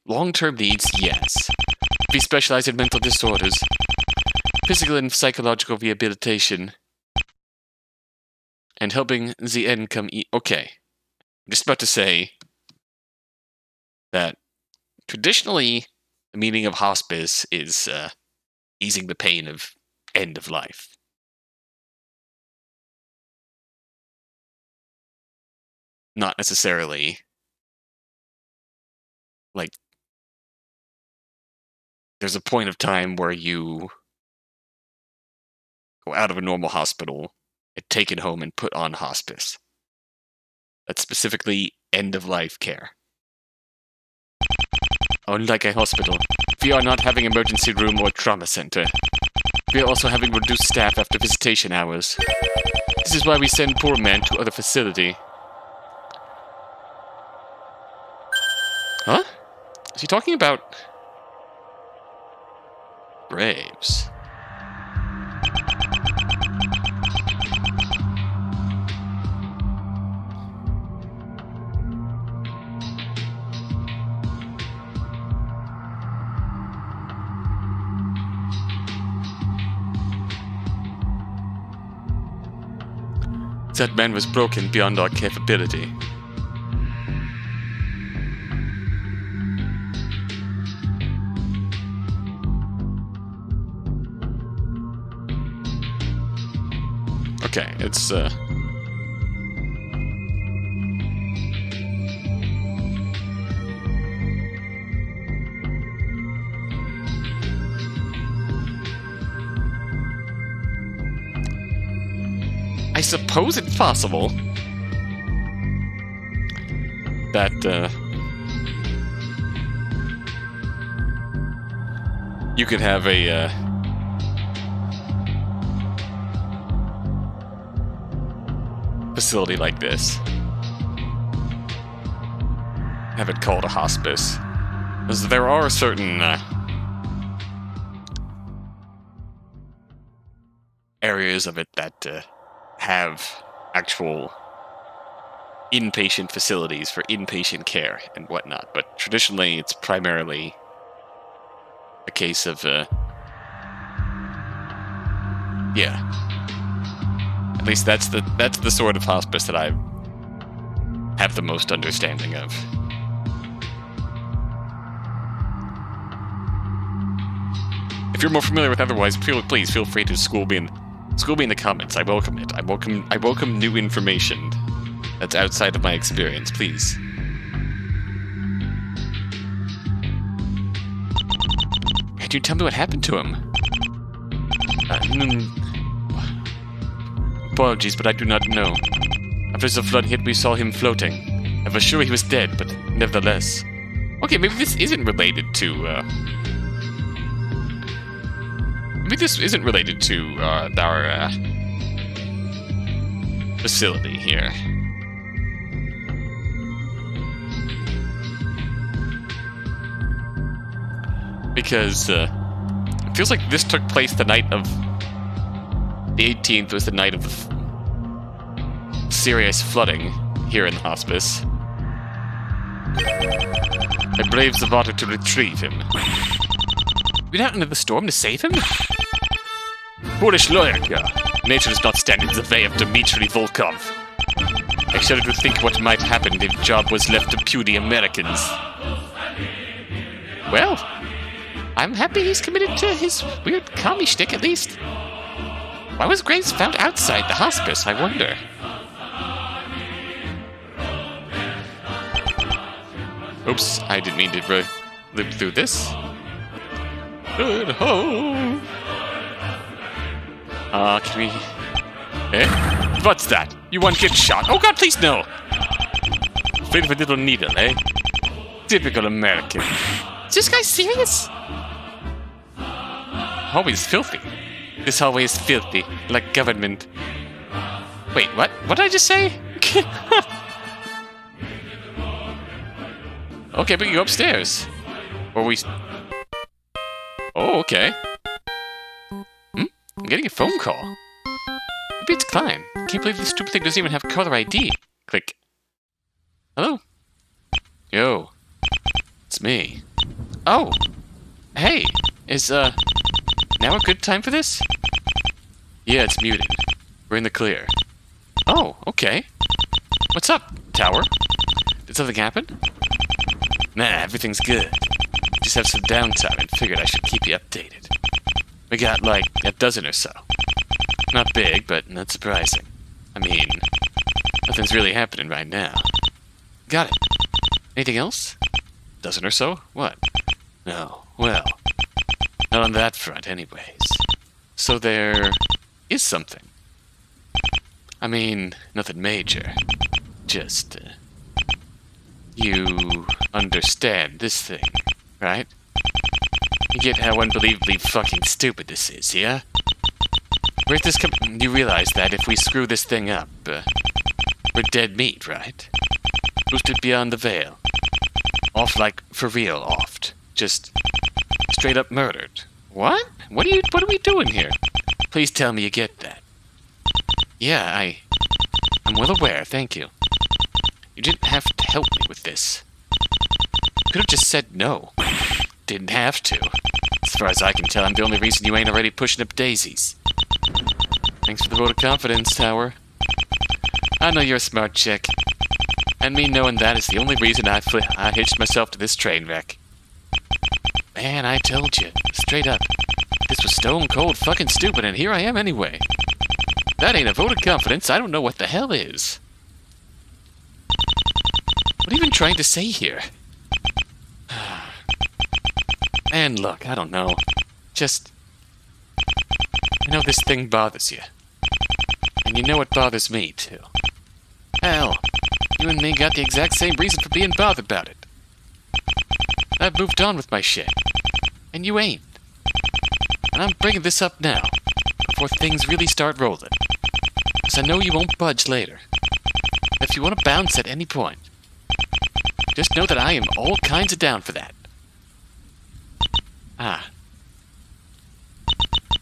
[SPEAKER 1] Long-term needs, yes. We specialize in mental disorders, physical and psychological rehabilitation, and helping the income. Okay, I'm just about to say that traditionally, the meaning of hospice is easing the pain of end of life. Not necessarily like there's a point of time where you go out of a normal hospital, get taken home, and put on hospice. That's specifically end-of-life care. Unlike a hospital, we are not having emergency room or trauma center. We are also having reduced staff after visitation hours. This is why we send poor men to other facility. Huh? Is he talking about graves? That man was broken beyond our capability. Okay, it's I suppose it's possible that you could have a facility like this, have it called a hospice, because there are certain areas of it that have actual inpatient facilities for inpatient care and whatnot, but traditionally it's primarily a case of yeah. At least that's the sort of hospice that I have the most understanding of. If you're more familiar with otherwise, please feel free to school me in the comments. I welcome it. I welcome new information. That's outside of my experience, please. Can you tell me what happened to him? Apologies, but I do not know. After the flood hit, we saw him floating. I was sure he was dead, but nevertheless. Okay, maybe this isn't related to, maybe this isn't related to, our, facility here. Because, it feels like this took place the night of... The 18th was the night of serious flooding here in the hospice. I braved the water to retrieve him. Went out into the storm to save him? Foolish lawyer, nature does not stand in the way of Dmitri Volkov. I shudder to think what might happen if the job was left to puny Americans. Well, I'm happy he's committed to his weird commie shtick at least. Why was Graves found outside the hospice, I wonder? Oops, I didn't mean to live through this. Good ho! Can we... Eh? What's that? You want to get shot? Oh god, please no! Afraid of a little needle, eh? Typical American. Is this guy serious? Hallway is filthy. This hallway is filthy, like government. Wait, what? What did I just say? Okay, but you go upstairs. Or we... Oh, okay. I'm getting a phone call. Maybe it's Klein. Can't believe this stupid thing doesn't even have caller ID. Click. Hello? Yo. It's me. Oh! Hey! Is, now a good time for this? Yeah, it's muted. We're in the clear. Oh, okay. What's up, Tower? Did something happen? Nah, everything's good. Just have some downtime and figured I should keep you updated. We got, like, a dozen or so. Not big, but not surprising. I mean, nothing's really happening right now. Got it. Anything else? Dozen or so? What? No. Well, not on that front anyways. So there is something. I mean, nothing major. Just, you understand this thing, right? You get how unbelievably fucking stupid this is, yeah? Where's this you realize that if we screw this thing up, we're dead meat, right? Boosted beyond the veil. Off like, for real offed. Just straight up murdered. What? What are we doing here? Please tell me you get that. Yeah, I'm well aware, thank you. You didn't have to help me with this. You could have just said no. Didn't have to. As far as I can tell, I'm the only reason you ain't already pushing up daisies. Thanks for the vote of confidence, Tower. I know you're a smart chick. And me knowing that is the only reason I hitched myself to this train wreck. Man, I told you. Straight up. This was stone cold fucking stupid, and here I am anyway. That ain't a vote of confidence. I don't know what the hell is. What are you even trying to say here? Man, look, I don't know. Just... I know this thing bothers you. And you know it bothers me, too. Hell, you and me got the exact same reason for being bothered about it. I've moved on with my shit. And you ain't. And I'm bringing this up now, before things really start rolling. Because I know you won't budge later. If you want to bounce at any point, just know that I am all kinds of down for that.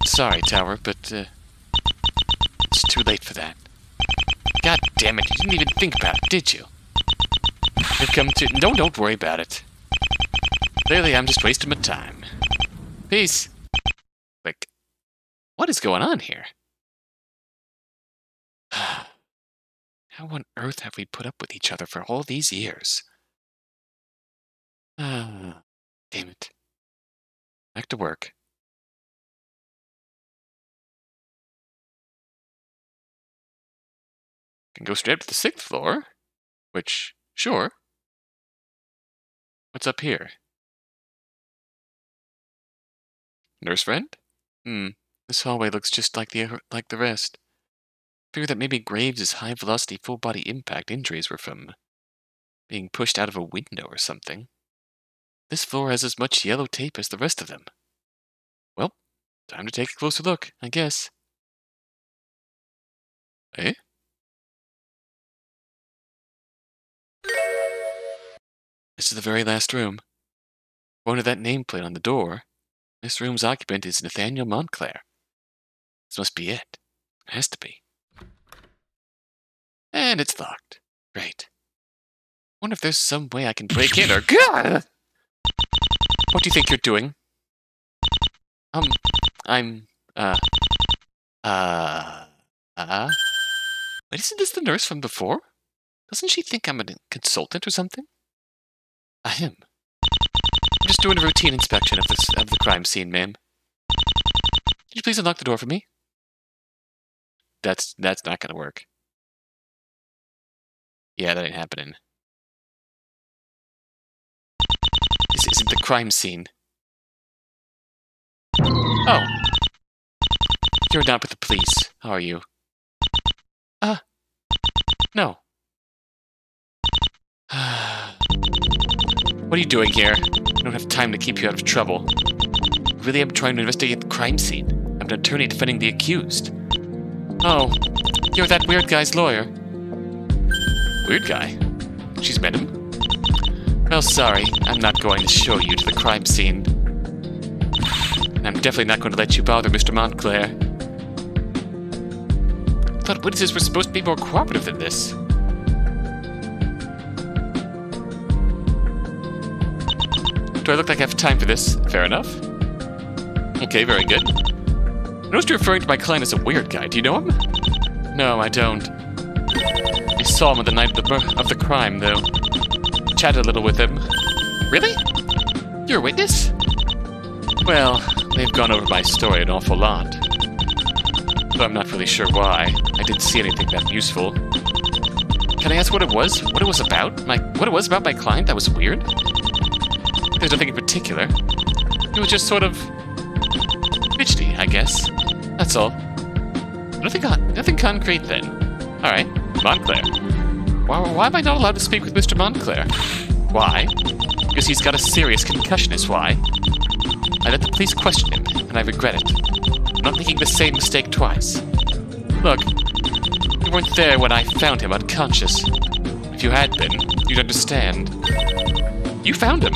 [SPEAKER 1] Sorry, Tower, but, it's too late for that. God damn it, you didn't even think about it, did you? We've come to... Don't worry about it. Clearly, I'm just wasting my time. Peace. Like, what is going on here? How on earth have we put up with each other for all these years? Damn it. Back to work. Can go straight up to the 6th floor. Which, sure. What's up here? Nurse friend? This hallway looks just like the rest. Figure that maybe Graves' high-velocity, full-body impact injuries were from being pushed out of a window or something. This floor has as much yellow tape as the rest of them. Well, time to take a closer look, I guess. Eh? This is the very last room. According to that nameplate on the door, this room's occupant is Nathaniel Montclair. This must be it. It has to be. And it's locked. Great. Wonder if there's some way I can break in or... God! What do you think you're doing? Wait, isn't this the nurse from before? Doesn't she think I'm a consultant or something? I am. I'm just doing a routine inspection of the crime scene, ma'am. Could you please unlock the door for me? That's not gonna work. Yeah, that ain't happening. This isn't the crime scene. Oh. You're not with the police, are you? No. What are you doing here? I don't have time to keep you out of trouble. Really, I'm trying to investigate the crime scene. I'm an attorney defending the accused. Oh, you're that weird guy's lawyer. Weird guy? She's met him? Well, sorry, I'm not going to show you to the crime scene. And I'm definitely not going to let you bother Mr. Montclair. I thought witnesses were supposed to be more cooperative than this. Do I look like I have time for this? Fair enough. Okay, very good. I noticed you're referring to my client as a weird guy. Do you know him? No, I don't. I saw him on the night of the crime, though. Chatted a little with him. Really? You're a witness? Well, they've gone over my story an awful lot. But I'm not really sure why. I didn't see anything that useful. Can I ask what it was? What it was about? What it was about my client that was weird? There's nothing in particular. It was just sort of... fidgety, I guess. That's all. Nothing concrete, then. Alright, Montclair. Why am I not allowed to speak with Mr. Montclair? Why? Because he's got a serious concussion is why. I let the police question him, and I regret it. I'm not making the same mistake twice. Look, you weren't there when I found him unconscious. If you had been, you'd understand. You found him?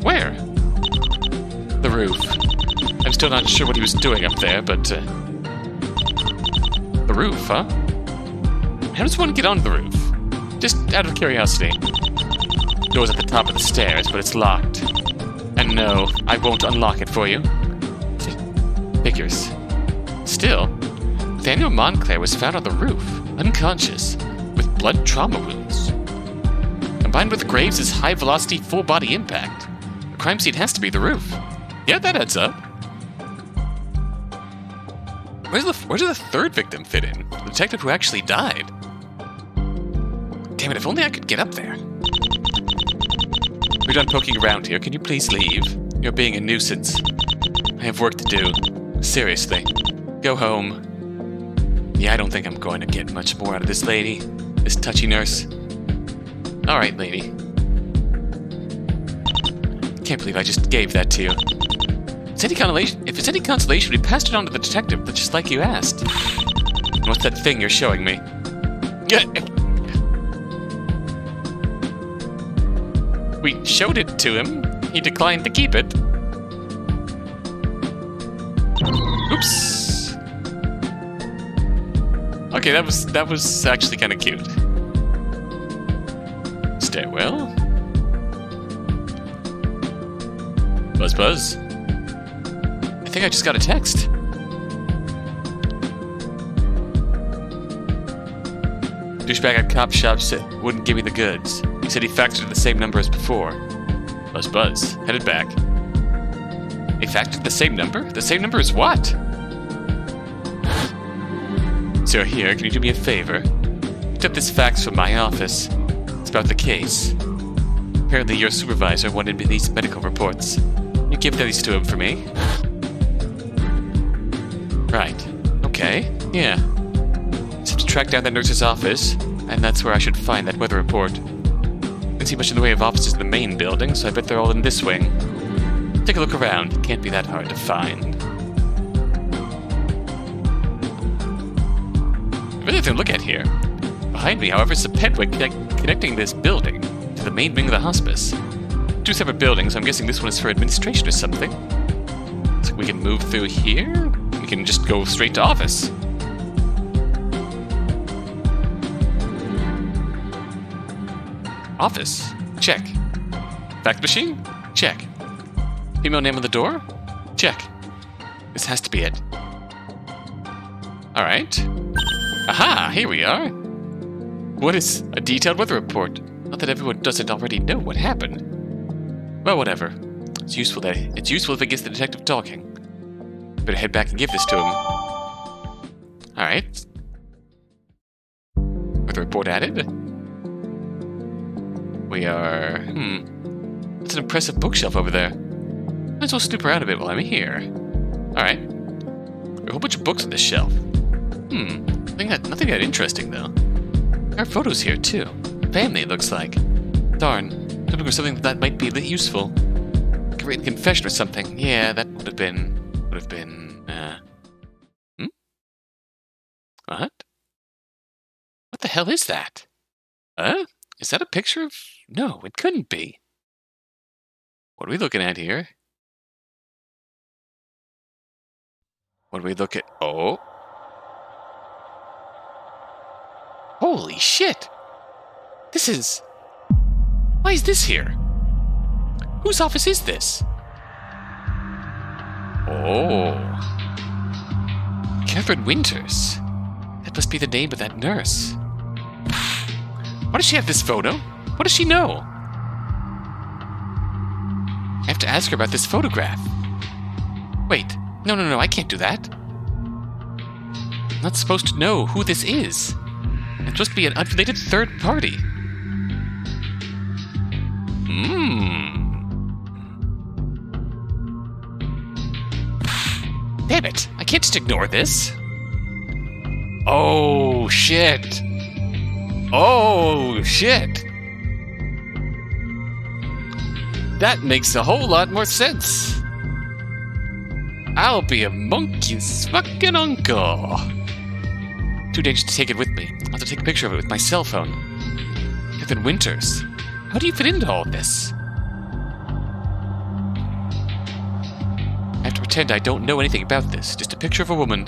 [SPEAKER 1] Where? The roof. I'm still not sure what he was doing up there, but... The roof, huh? How does one get onto the roof? Just out of curiosity. Door's at the top of the stairs, but it's locked. And no, I won't unlock it for you. Figures. Still, Nathaniel Montclair was found on the roof, unconscious, with blood trauma wounds. Combined with Graves' high-velocity, full-body impact, the crime scene has to be the roof. Yeah, that adds up. Where did the third victim fit in? The detective who actually died. Damn it, if only I could get up there. We're done poking around here. Can you please leave? You're being a nuisance. I have work to do. Seriously. Go home. Yeah, I don't think I'm going to get much more out of this lady. This touchy nurse. Alright, lady. Can't believe I just gave that to you. If it's any consolation, we passed it on to the detective, just like you asked. And what's that thing you're showing me? We showed it to him. He declined to keep it. Oops. Okay, that was actually kind of cute. Stairwell. Buzz buzz. I think I just got a text. Douchebag at cop shop said wouldn't give me the goods. He said he factored in the same number as before. Buzz buzz. Headed back. He factored the same number? The same number as what? So here, can you do me a favor? Picked up this fax from my office. It's about the case. Apparently your supervisor wanted these medical reports. You give these to him for me? Right. Okay. Yeah. Just have to track down that nurse's office, and that's where I should find that weather report. Didn't see much in the way of offices in the main building, so I bet they're all in this wing. Take a look around. Can't be that hard to find. Really nothing to look at here. Behind me, however, is a pedway connecting this building to the main wing of the hospice. Two separate buildings. I'm guessing this one is for administration or something. So we can move through here. We can just go straight to office. Office. Check. Fax machine? Check. Female name on the door? Check. This has to be it. Alright. Aha! Here we are. What is a detailed weather report? Not that everyone doesn't already know what happened. Well, whatever. It's useful if it gets the detective talking. Better head back and give this to him. Alright. Weather report added. We are... That's an impressive bookshelf over there. Might as well snoop around a bit while I'm here. Alright. There are a whole bunch of books on this shelf. Nothing that interesting, though. There are photos here, too. Family, it looks like. Darn. Looking for something that might be useful. Like a written confession or something. Yeah, that would have been... What? What the hell is that? Is that a picture of... No, it couldn't be. What are we looking at here? What do we look at? Oh. Holy shit! This is... Why is this here? Whose office is this? Oh. Catherine Winters. That must be the name of that nurse. Why does she have this photo? What does she know? I have to ask her about this photograph. Wait. No, I can't do that. I'm not supposed to know who this is. I'm supposed to be an unrelated third party. Damn it, I can't just ignore this. Oh, shit. Oh, shit. That makes a whole lot more sense. I'll be a monkey's fucking uncle. Too dangerous to take it with me. I'll have to take a picture of it with my cell phone. Catherine Winters. How do you fit into all of this? I have to pretend I don't know anything about this. Just a picture of a woman.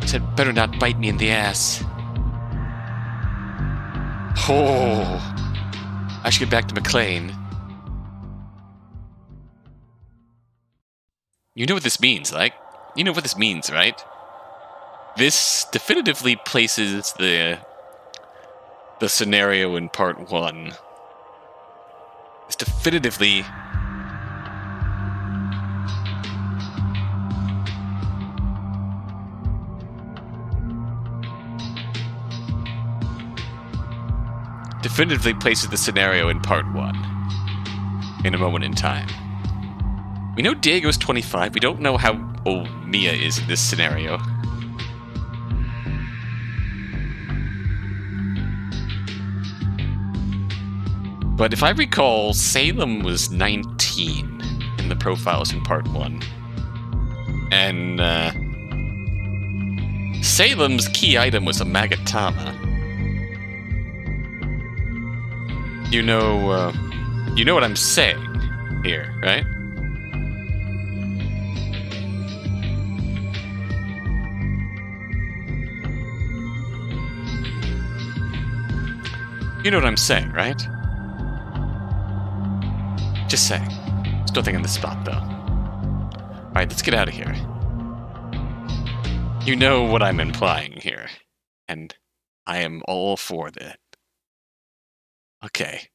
[SPEAKER 1] Said better not bite me in the ass. Oh. I should get back to McLean. You know what this means, like? You know what this means, right? This definitively places the scenario in part 1. This definitively... definitively places the scenario in part 1. In a moment in time. We know Diego's 25. We don't know how old Mia is in this scenario. But if I recall, Salem was 19 in the profiles in part 1. And, Salem's key item was a Magatama. You know what I'm saying here, right? You know what I'm saying, right? Just saying. Still thinking the spot, though. Alright, let's get out of here. You know what I'm implying here. And I am all for that. Okay.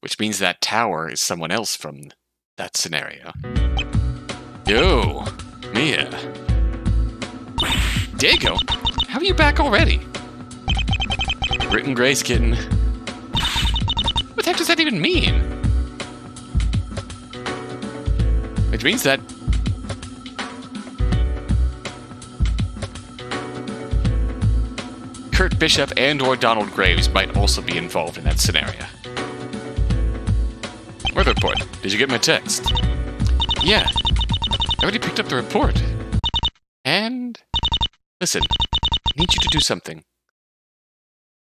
[SPEAKER 1] Which means that tower is someone else from that scenario. Yo, Mia. Diego, how are you back already? Written Grace Kitten. What the heck does that even mean? Which means that Kurt Bishop and or Donald Graves might also be involved in that scenario. Weather report. Did you get my text? Yeah. I already picked up the report. And listen, I need you to do something.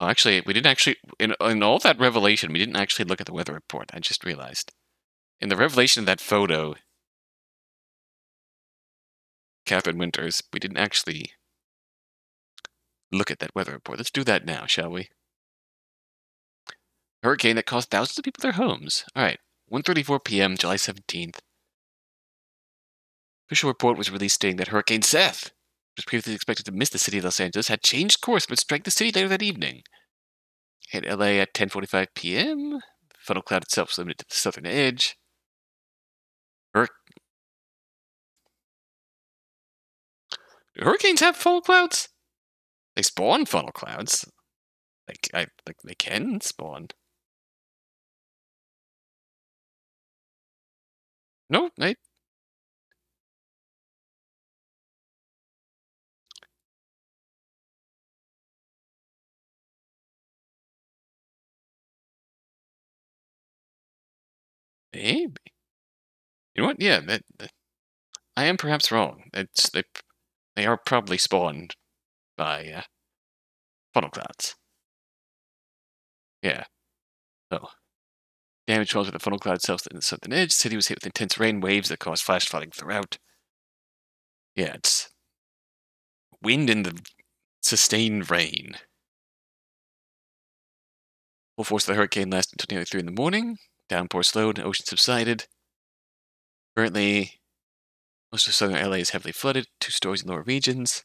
[SPEAKER 1] Oh, actually, we didn't actually in all that revelation, we didn't actually look at the weather report. I just realized. In the revelation of that photo, Catherine Winters, we didn't actually look at that weather report. Let's do that now, shall we? Hurricane that cost thousands of people their homes. All right, 1:34 p.m., July 17th. Official report was released stating that Hurricane Seth, which was previously expected to miss the city of Los Angeles, had changed course but strike the city later that evening. Hit LA at 10:45 p.m. The funnel cloud itself was limited to the southern edge. Do hurricanes have funnel clouds? They spawn funnel clouds. Like they can spawn. No, they. Maybe. You know what? Yeah, I am perhaps wrong. They are probably spawned by funnel clouds. Yeah. Oh. Damage caused by the funnel cloud itself in the southern edge. The city was hit with intense rain waves that caused flash flooding throughout. Yeah, it's wind and the sustained rain. Full force of the hurricane lasted until nearly 3 in the morning. Downpour slowed and ocean subsided. Currently, most of southern LA is heavily flooded, 2 stories in lower regions.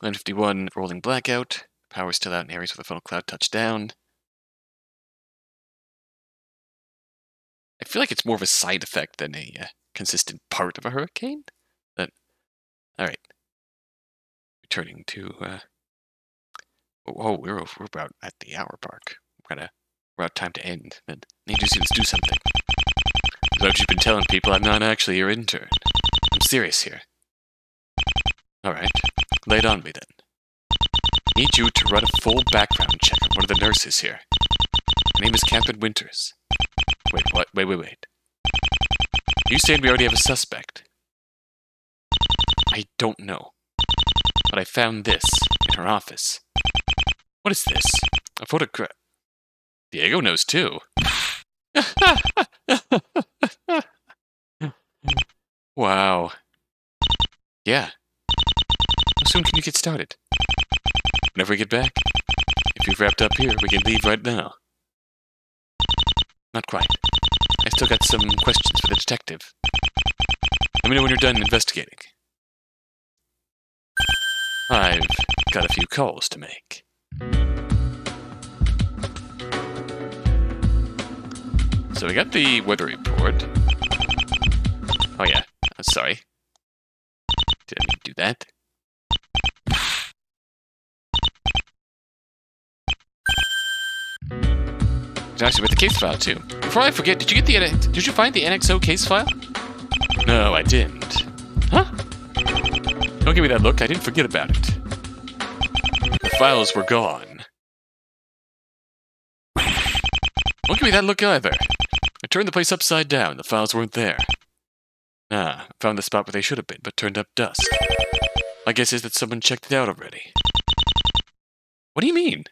[SPEAKER 1] 11:51 rolling blackout. Power is still out in areas where the funnel cloud touched down. I feel like it's more of a side effect than a consistent part of a hurricane. But, alright. Returning to, we're about at the hour mark. We're about time to end. And need you to do something. Without you've been telling people, I'm not actually your intern. I'm serious here. Alright. Lay it on me then. I need you to run a full background check on one of the nurses here. Her name is Catherine Winters. Wait, what? Wait. You saying we already have a suspect? I don't know. But I found this in her office. What is this? A photograph. Diego knows too. Wow. Yeah. How soon can you get started? Whenever we get back. If you've wrapped up here, we can leave right now. Not quite. I still got some questions for the detective. Let me know when you're done investigating. I've got a few calls to make. So we got the weather report. Oh yeah, sorry. Did I need to do that? Actually, with the case file too. Before I forget, did you find the NXO case file? No, I didn't. Huh? Don't give me that look. I didn't forget about it. The files were gone. Don't give me that look either. I turned the place upside down. The files weren't there. I found the spot where they should have been, but turned up dust. My guess is that someone checked it out already. What do you mean?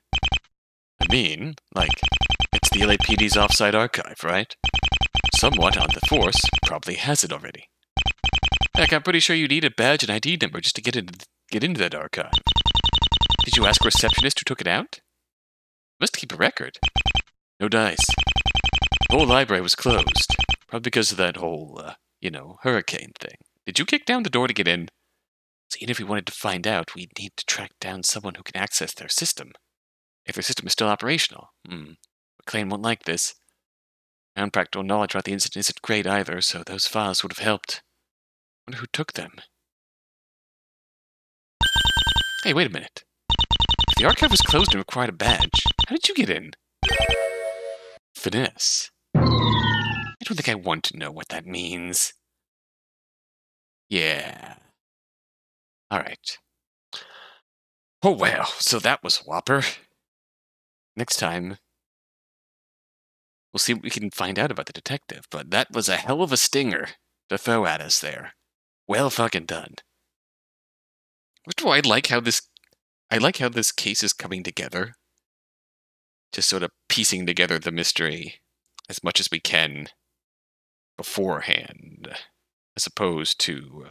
[SPEAKER 1] I mean, like, it's the LAPD's offsite archive, right? Someone on the force probably has it already. Heck, I'm pretty sure you need a badge and ID number just to get into that archive. Did you ask a receptionist who took it out? Must keep a record. No dice. The whole library was closed. Probably because of that whole, hurricane thing. Did you kick down the door to get in? So even if we wanted to find out, we'd need to track down someone who can access their system. If their system is still operational. McLean won't like this. And practical knowledge about the incident isn't great either, so those files would have helped. Wonder who took them. Hey, wait a minute. If the archive was closed and required a badge, how did you get in? Finesse. I don't think I want to know what that means. Yeah. Alright. Oh well, so that was a whopper. Next time, we'll see what we can find out about the detective, but that was a hell of a stinger to throw at us there. Well fucking done. First of all, I like how this case is coming together. Just sort of piecing together the mystery as much as we can beforehand, as opposed to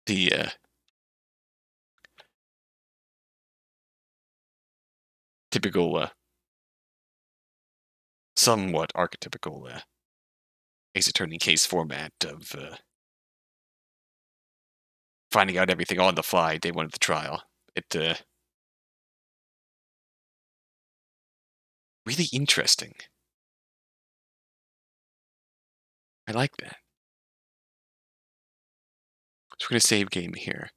[SPEAKER 1] the typical, somewhat archetypical Ace Attorney case format of finding out everything on the fly day one of the trial. It really interesting. I like that. So we're gonna save game here.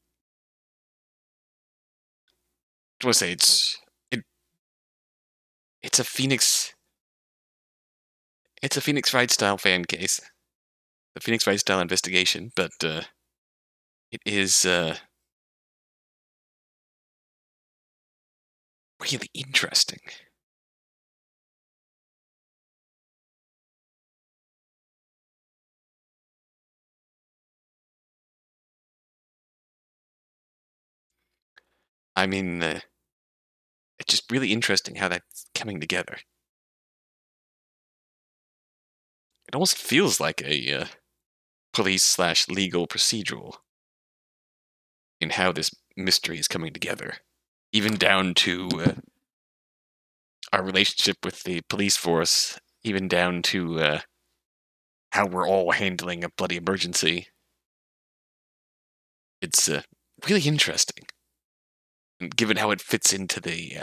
[SPEAKER 1] I want to say it's a Phoenix Wright style fan case, the Phoenix Wright style investigation, but it is really interesting. I mean, it's just really interesting how that's coming together. It almost feels like a police/legal procedural in how this mystery is coming together, even down to our relationship with the police force, even down to how we're all handling a bloody emergency. It's really interesting, and given how it fits into the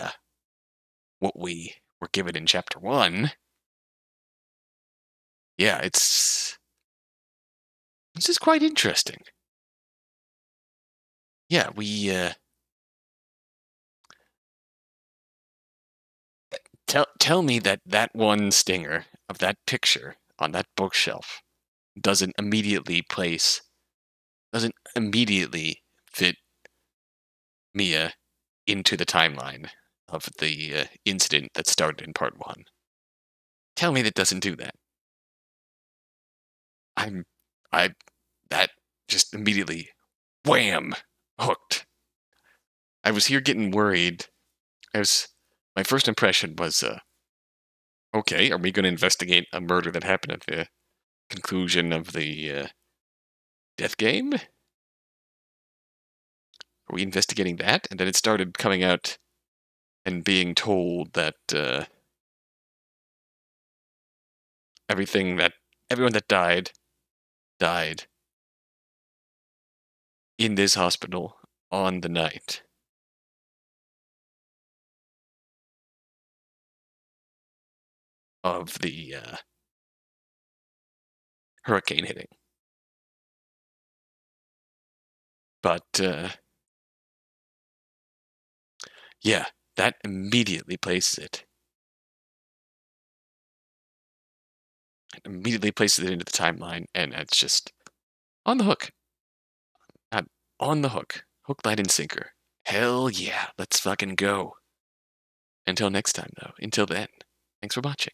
[SPEAKER 1] what we were given in Chapter 1. Yeah, this is quite interesting. Yeah, we tell me that one stinger of that picture on that bookshelf doesn't immediately fit Mia into the timeline of the incident that started in Part 1. Tell me that doesn't do that. That just immediately, wham, hooked. I was here getting worried. My first impression was, okay, are we going to investigate a murder that happened at the conclusion of the death game? Are we investigating that? And then it started coming out and being told that everyone that died in this hospital on the night of the hurricane hitting. But yeah, that immediately places it. It immediately places it into the timeline, and it's just on the hook. I'm on the hook. Hook, line, and sinker. Hell yeah, let's fucking go. Until next time, though. Until then, thanks for watching.